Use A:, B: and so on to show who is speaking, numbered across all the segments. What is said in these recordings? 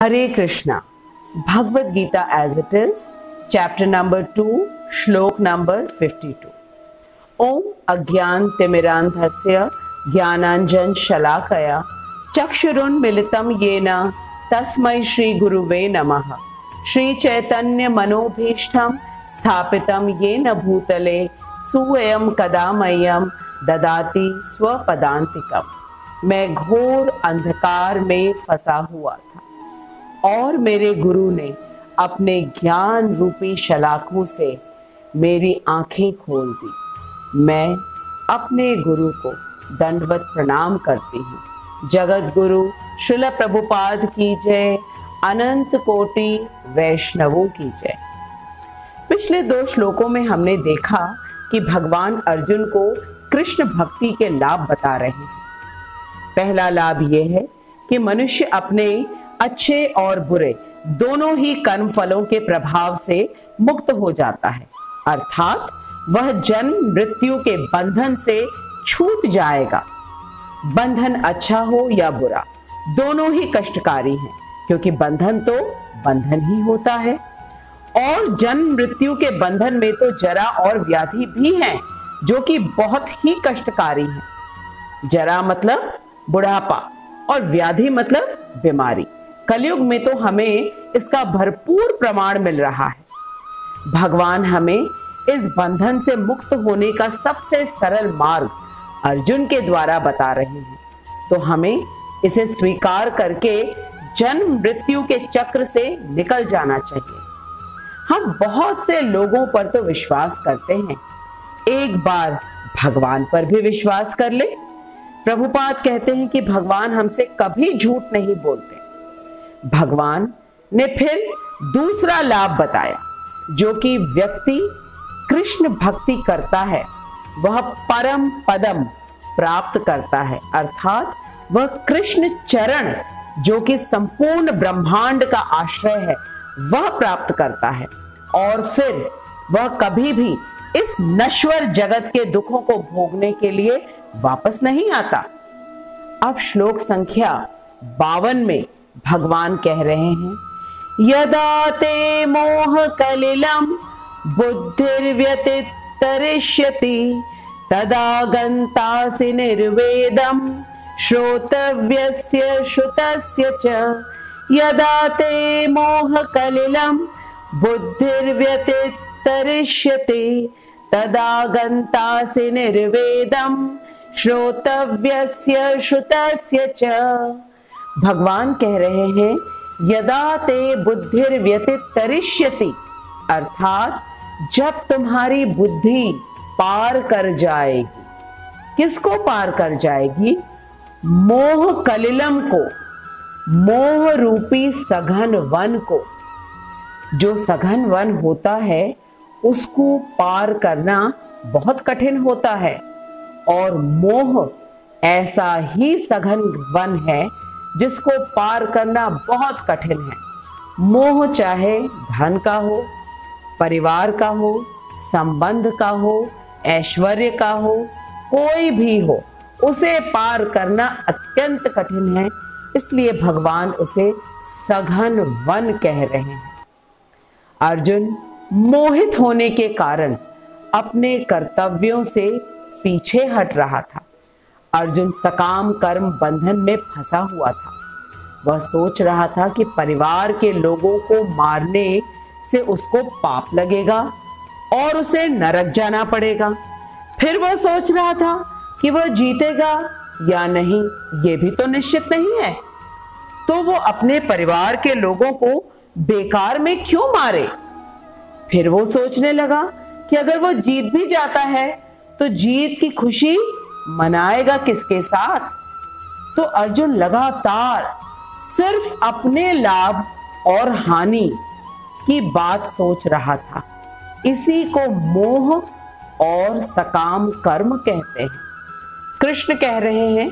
A: Hare Krishna. Bhagavad Gita as it is, chapter number 2, shlok number 52. Om Agyan Timirandhasya Jnananjan Shalakaya Chakshurun Militam Yena Tasmai Shri Guruve Namaha. Shri Chaitanya Manobhishtam Sthapitam Yena Bhutale Suvayam Kadamayam Dadati Swapadantikam. मैं घोर अंधकार में फंसा हुआ था और मेरे गुरु ने अपने ज्ञान रूपी शलाखों से मेरी आंखें खोल दी। मैं अपने गुरु को दंडवत प्रणाम करती हूँ। जगत गुरु श्रील प्रभुपाद की जय, अनंत कोटि वैष्णवों की जय। पिछले 2 श्लोकों में हमने देखा कि भगवान अर्जुन को कृष्ण भक्ति के लाभ बता रहे हैं। पहला लाभ यह है कि मनुष्य अपने अच्छे और बुरे दोनों ही कर्म फलों के प्रभाव से मुक्त हो जाता है, अर्थात वह जन्म मृत्यु के बंधन से छूट जाएगा। बंधन अच्छा हो या बुरा, दोनों ही कष्टकारी हैं, क्योंकि बंधन तो बंधन ही होता है। और जन्म मृत्यु के बंधन में तो जरा और व्याधि भी हैं, जो कि बहुत ही कष्टकारी हैं। जरा मतलब बुढ़ापा और व्याधि मतलब बीमारी। कलयुग में तो हमें इसका भरपूर प्रमाण मिल रहा है। भगवान हमें इस बंधन से मुक्त होने का सबसे सरल मार्ग अर्जुन के द्वारा बता रहे हैं, तो हमें इसे स्वीकार करके जन्म मृत्यु के चक्र से निकल जाना चाहिए। हम बहुत से लोगों पर तो विश्वास करते हैं, एक बार भगवान पर भी विश्वास कर ले। प्रभुपाद कहते हैं कि भगवान हमसे कभी झूठ नहीं बोलते। भगवान ने फिर दूसरा लाभ बताया, जो कि व्यक्ति कृष्ण भक्ति करता है वह परम पदम प्राप्त करता है, अर्थात वह कृष्ण चरण जो कि संपूर्ण ब्रह्मांड का आश्रय है वह प्राप्त करता है, और फिर वह कभी भी इस नश्वर जगत के दुखों को भोगने के लिए वापस नहीं आता। अब श्लोक संख्या 52 में भगवान कह रहे हैं, यदा ते मोह कलिलम बुद्धिर्व्यतितरिष्यति तदा गन्तासि निर्वेदम श्रोतव्यस्य श्रुतस्य च। यदा ते मोह कलिलम बुद्धिर्व्यतितरिष्यति तदा गन्तासि निर्वेदम श्रोतव्यस्य श्रुतस्य च। भगवान कह रहे हैं, यदा ते बुद्धिर्व्यतितरिष्यति, अर्थात जब तुम्हारी बुद्धि पार कर जाएगी। किसको पार कर जाएगी? मोह कलिलम को, मोह रूपी सघन वन को। जो सघन वन होता है उसको पार करना बहुत कठिन होता है, और मोह ऐसा ही सघन वन है जिसको पार करना बहुत कठिन है। मोह चाहे धन का हो, परिवार का हो, संबंध का हो, ऐश्वर्य का हो, कोई भी हो, उसे पार करना अत्यंत कठिन है। इसलिए भगवान उसे सघन वन कह रहे हैं। अर्जुन मोहित होने के कारण अपने कर्तव्यों से पीछे हट रहा था। अर्जुन सकाम कर्म बंधन में फंसा हुआ था। वह सोच रहा था कि परिवार के लोगों को मारने से उसको पाप लगेगा और उसे नरक जाना पड़ेगा। फिर वह सोच रहा था कि वह जीतेगा या नहीं, यह भी तो निश्चित नहीं है, तो वो अपने परिवार के लोगों को बेकार में क्यों मारे। फिर वो सोचने लगा कि अगर वो जीत भी जाता है तो जीत की खुशी मनाएगा किसके साथ। तो अर्जुन लगातार सिर्फ अपने लाभ और हानि की बात सोच रहा था। इसी को मोह और सकाम कर्म कहते हैं। कृष्ण कह रहे हैं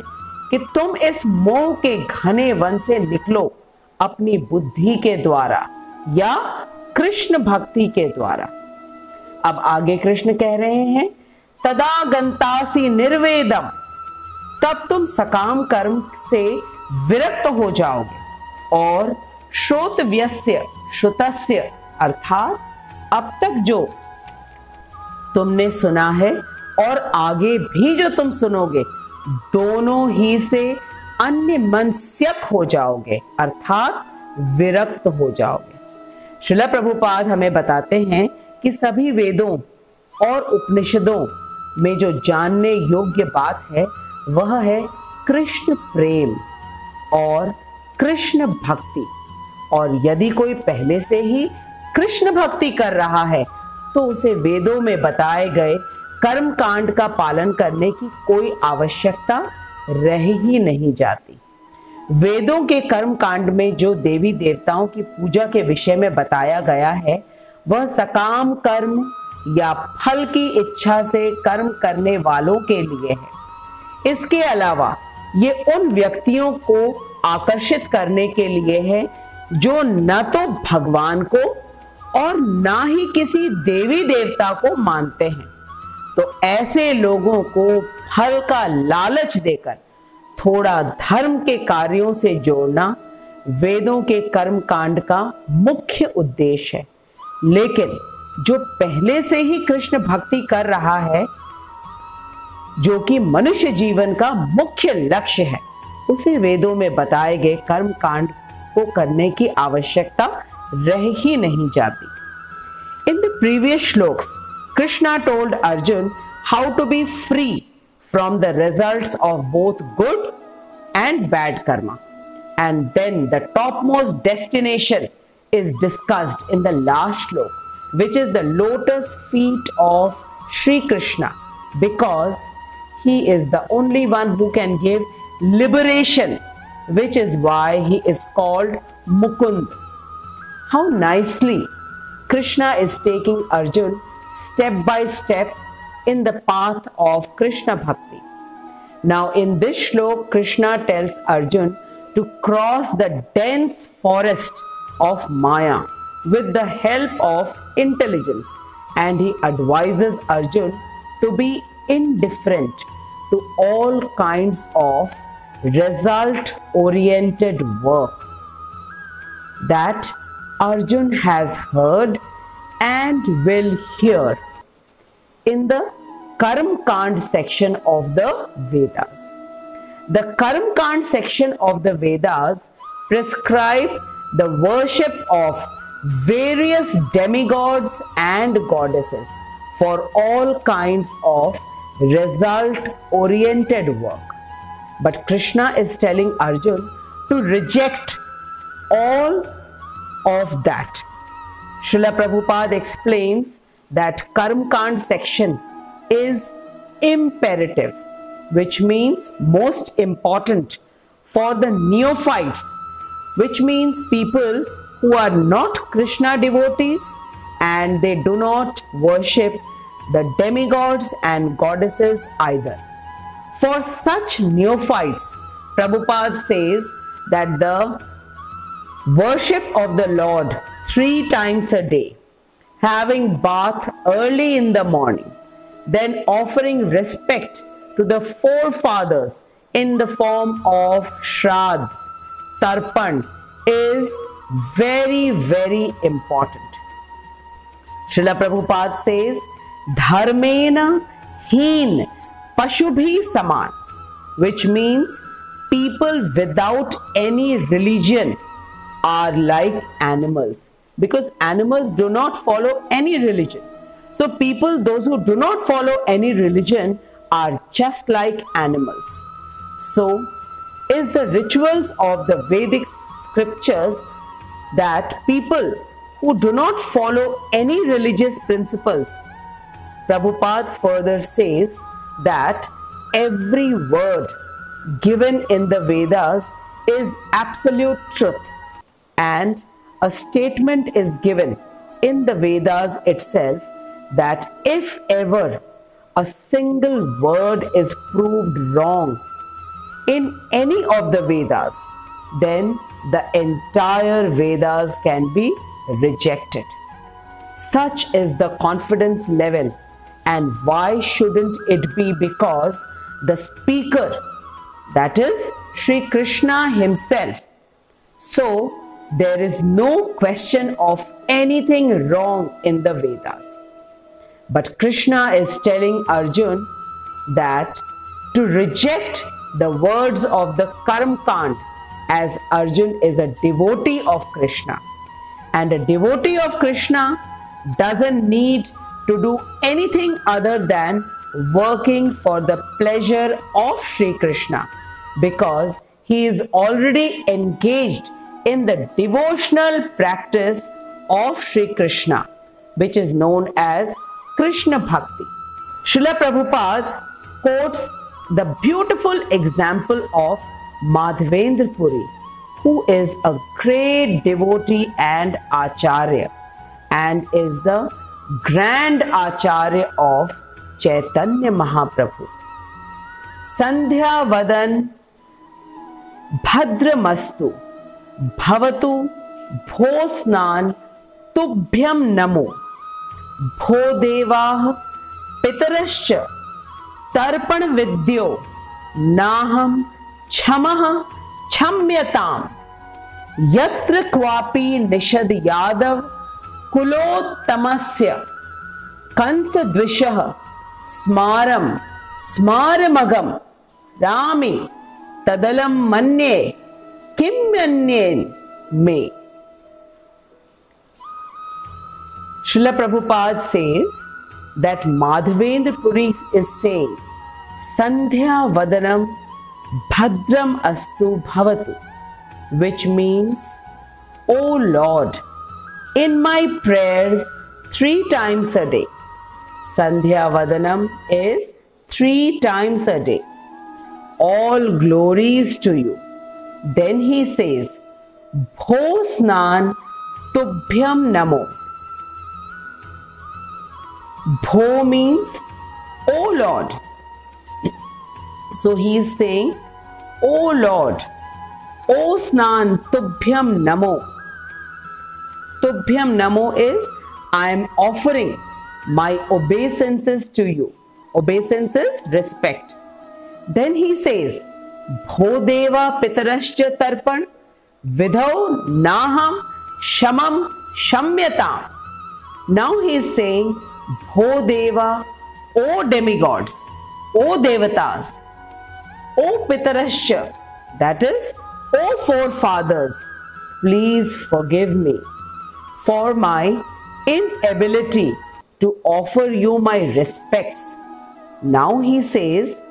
A: कि तुम इस मोह के घने वन से निकलो अपनी बुद्धि के द्वारा या कृष्ण भक्ति के द्वारा। अब आगे कृष्ण कह रहे हैं, तदा गन्तासि निर्वेदम, तब तुम सकाम कर्म से विरक्त हो जाओगे और श्रोतव्यस्य श्रुतस्य अर्थात अब तक जो तुमने सुना है और आगे भी जो तुम सुनोगे, दोनों ही से अन्य मनस्यक हो जाओगे, अर्थात विरक्त हो जाओगे। श्रील प्रभुपाद हमें बताते हैं कि सभी वेदों और उपनिषदों में जो जानने योग्य बात है वह है कृष्ण प्रेम और कृष्ण भक्ति। और यदि कोई पहले से ही कृष्ण भक्ति कर रहा है तो उसे वेदों में बताए गए कर्म कांड का पालन करने की कोई आवश्यकता रह ही नहीं जाती। वेदों के कर्म कांड में जो देवी देवताओं की पूजा के विषय में बताया गया है वह सकाम कर्म या फल की इच्छा से कर्म करने वालों के लिए है। इसके अलावा ये उन व्यक्तियों को आकर्षित करने के लिए है जो न तो भगवान को और ना ही किसी देवी देवता को मानते हैं। तो ऐसे लोगों को फल का लालच देकर थोड़ा धर्म के कार्यों से जोड़ना वेदों के कर्म कांड का मुख्य उद्देश्य है। लेकिन जो पहले से ही कृष्ण भक्ति कर रहा है, जो कि मनुष्य जीवन का मुख्य लक्ष्य है, उसे वेदों में बताए गए कर्म कांड को करने की आवश्यकता रह ही नहीं जाती। In the previous shloks, Krishna told Arjun how to be free from the results of both good and bad karma. And then the topmost destination is discussed in the last shlok, which is the lotus feet of Sri Krishna, because he is the only one who can give liberation, which is why he is called Mukund. How nicely Krishna is taking Arjun step by step in the path of Krishna Bhakti. Now in this shlok, Krishna tells Arjun to cross the dense forest of Maya with the help of intelligence, and he advises Arjun to be indifferent to all kinds of result-oriented work that Arjun has heard and will hear in the Karm Kand section of the Vedas. The Karm Kand section of the Vedas prescribe the worship of various demigods and goddesses for all kinds of result-oriented work. But Krishna is telling Arjun to reject all of that. Srila Prabhupada explains that Karm Kand section is imperative, which means most important for the neophytes, which means people who are not Krishna devotees and they do not worship the demigods and goddesses either. For such neophytes, Prabhupada says that the worship of the Lord 3 times a day, having bath early in the morning, then offering respect to the forefathers in the form of Shraddh, Tarpan, is very, very important. Srila Prabhupada says, Dharmena heen pashubhi saman, which means people without any religion are like animals, because animals do not follow any religion. So people, those who do not follow any religion, are just like animals. So is the rituals of the Vedic scriptures that people who do not follow any religious principles. Prabhupada further says that every word given in the Vedas is absolute truth, and a statement is given in the Vedas itself that if ever a single word is proved wrong in any of the Vedas, then the entire Vedas can be rejected. Such is the confidence level, and why shouldn't it be? Because the speaker, that is Sri Krishna himself. So there is no question of anything wrong in the Vedas. But Krishna is telling Arjun that to reject the words of the Karma Kand, as Arjun is a devotee of Krishna. And a devotee of Krishna doesn't need to do anything other than working for the pleasure of Sri Krishna, because he is already engaged in the devotional practice of Sri Krishna, which is known as Krishna Bhakti. Srila Prabhupada quotes the beautiful example of Madhavendra Puri, who is a great devotee and Acharya, and is the grand Acharya of Chaitanya Mahaprabhu. Sandhya Vadan Bhadramastu Bhavatu Bhosnan Tubhyam Namo Bhodevah Pitarascha Tarpan Vidyo Naham Chamah Chamyatam Yatra Kvapi Nishad Yadav Kulottamasya Kansa Dvishah Smaram Smaramagam Rami Tadalam Manye Kimyanyen Me. Srila Prabhupada says that Madhavendra Puri is saying, Sandhya Vadanam Bhadram Astu Bhavatu, which means, O Lord, in my prayers 3 times a day. Sandhya Vadanam is 3 times a day. All glories to you. Then he says, Bhosnan Tubhyam Namo. Bho means, O Lord. So he is saying, O Lord, O Snan Tubhyam Namo. Tubhyam Namo is, I am offering my obeisances to you. Obeisances, respect. Then he says, Bhodeva Pitarascha Tarpan Vidhau Naham Shamam Shamyatam. Now he is saying, Bhodeva, O demigods, O devatas, O Pitarascha, that is, O forefathers, please forgive me for my inability to offer you my respects. Now he says,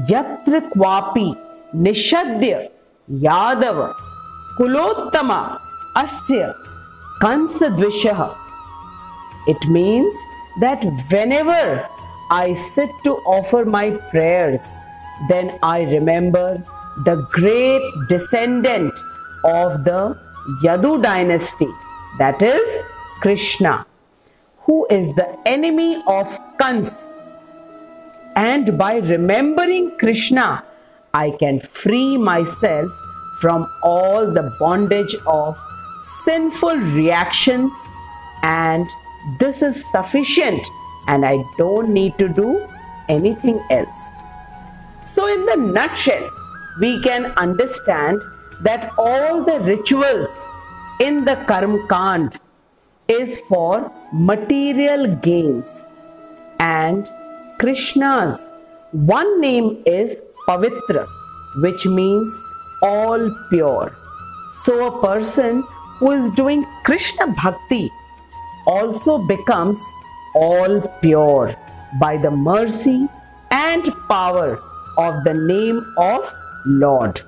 A: Yatra Kvapi Nishadya Yadava Kulottama Asya Kansa Dvishah. It means that whenever I sit to offer my prayers, then I remember the great descendant of the Yadu dynasty, that is Krishna, who is the enemy of Kans. And by remembering Krishna, I can free myself from all the bondage of sinful reactions, and this is sufficient, and I don't need to do anything else. So in the nutshell, we can understand that all the rituals in the Karma Kand is for material gains, and Krishna's one name is Pavitra, which means all pure. So a person who is doing Krishna Bhakti also becomes all pure by the mercy and power of the name of Lord.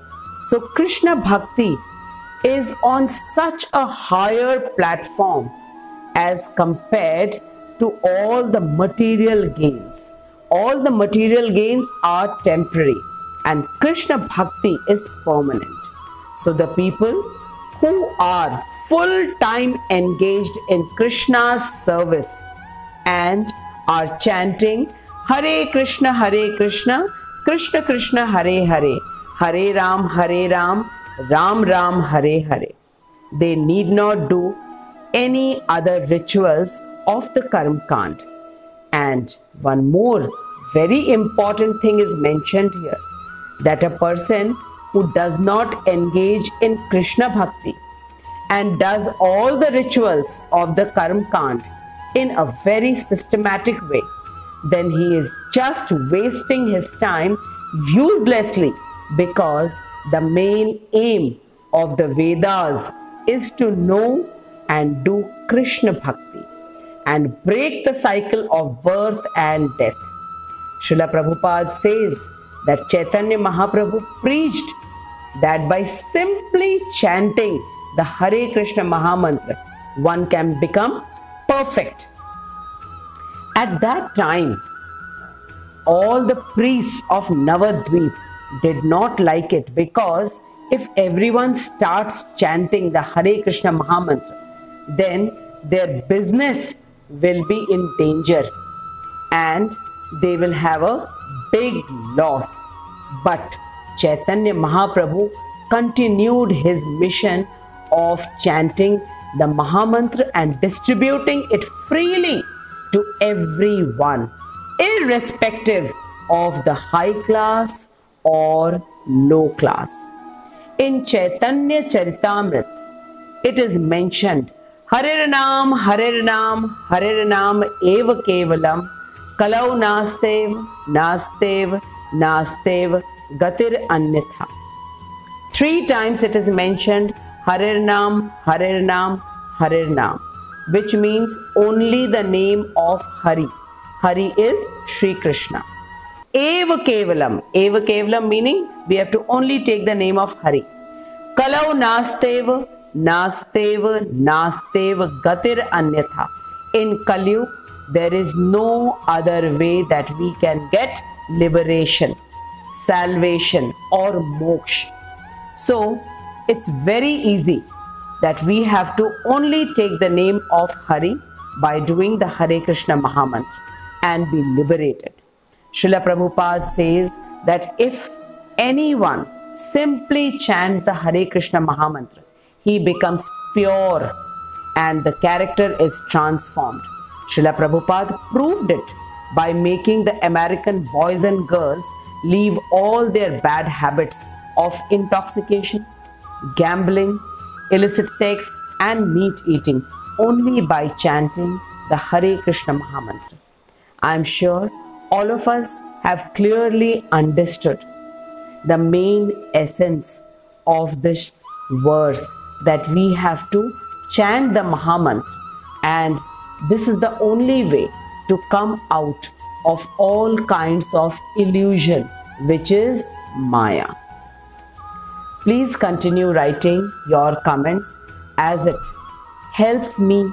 A: So Krishna Bhakti is on such a higher platform as compared to all the material gains. All the material gains are temporary, and Krishna Bhakti is permanent. So the people who are full-time engaged in Krishna's service and are chanting Hare Krishna, Krishna Krishna, Hare Hare, Hare Ram, Ram Ram, Hare Hare. They need not do any other rituals of the Karma Kand. And one more very important thing is mentioned here, that a person who does not engage in Krishna Bhakti and does all the rituals of the Karm Kand in a very systematic way, then he is just wasting his time uselessly, because the main aim of the Vedas is to know and do Krishna Bhakti and break the cycle of birth and death. Srila Prabhupada says that Chaitanya Mahaprabhu preached that by simply chanting the Hare Krishna Mahamantra, one can become perfect. At that time, all the priests of Navadvip did not like it, because if everyone starts chanting the Hare Krishna Mahamantra, then their business will be in danger and they will have a big loss. But Chaitanya Mahaprabhu continued his mission of chanting the Mahamantra and distributing it freely to everyone, irrespective of the high class or low class. In Chaitanya Charitamrita, it is mentioned, Hare Nam, Hare Nam, Hare Nam eva kevalam, kalau nastev, nastev, nastev, gatir anyatha. 3 times it is mentioned, Hare Nam, Hare Nam, Hare Nam, which means only the name of Hari. Hari is Sri Krishna. Eva Kevalam meaning we have to only take the name of Hari. Kalau nastev, nastev, nastev, gatir anyatha. In Kalyug, there is no other way that we can get liberation, salvation or moksha. So, it's very easy that we have to only take the name of Hari by doing the Hare Krishna Mahamantra and be liberated. Srila Prabhupada says that if anyone simply chants the Hare Krishna Mahamantra, he becomes pure and the character is transformed. Srila Prabhupada proved it by making the American boys and girls leave all their bad habits of intoxication, gambling, illicit sex and meat eating only by chanting the Hare Krishna Mahamantra. I am sure all of us have clearly understood the main essence of this verse, that we have to chant the Mahamantra, and this is the only way to come out of all kinds of illusion, which is Maya. Please continue writing your comments, as it helps me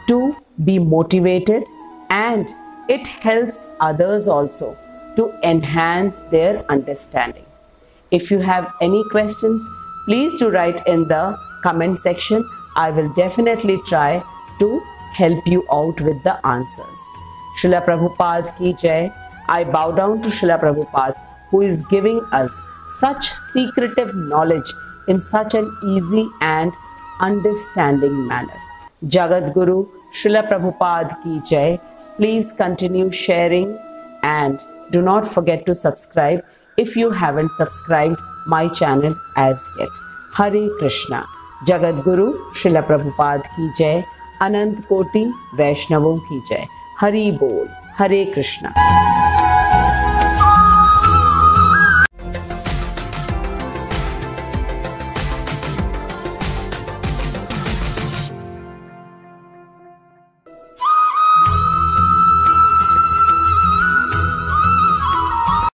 A: to be motivated and it helps others also to enhance their understanding. If you have any questions, please do write in the comment section. I will definitely try to help you out with the answers. Srila Prabhupada ki jai. I bow down to Srila Prabhupada, who is giving us such secretive knowledge in such an easy and understanding manner. Jagat Guru Srila Prabhupada ki jai. Please continue sharing and do not forget to subscribe if you haven't subscribed my channel as yet. Hare Krishna. Jagat Guru Srila Prabhupada ki jai. Anant Koti Vaishnavon ki jai. Hari Bol. Hare Krishna.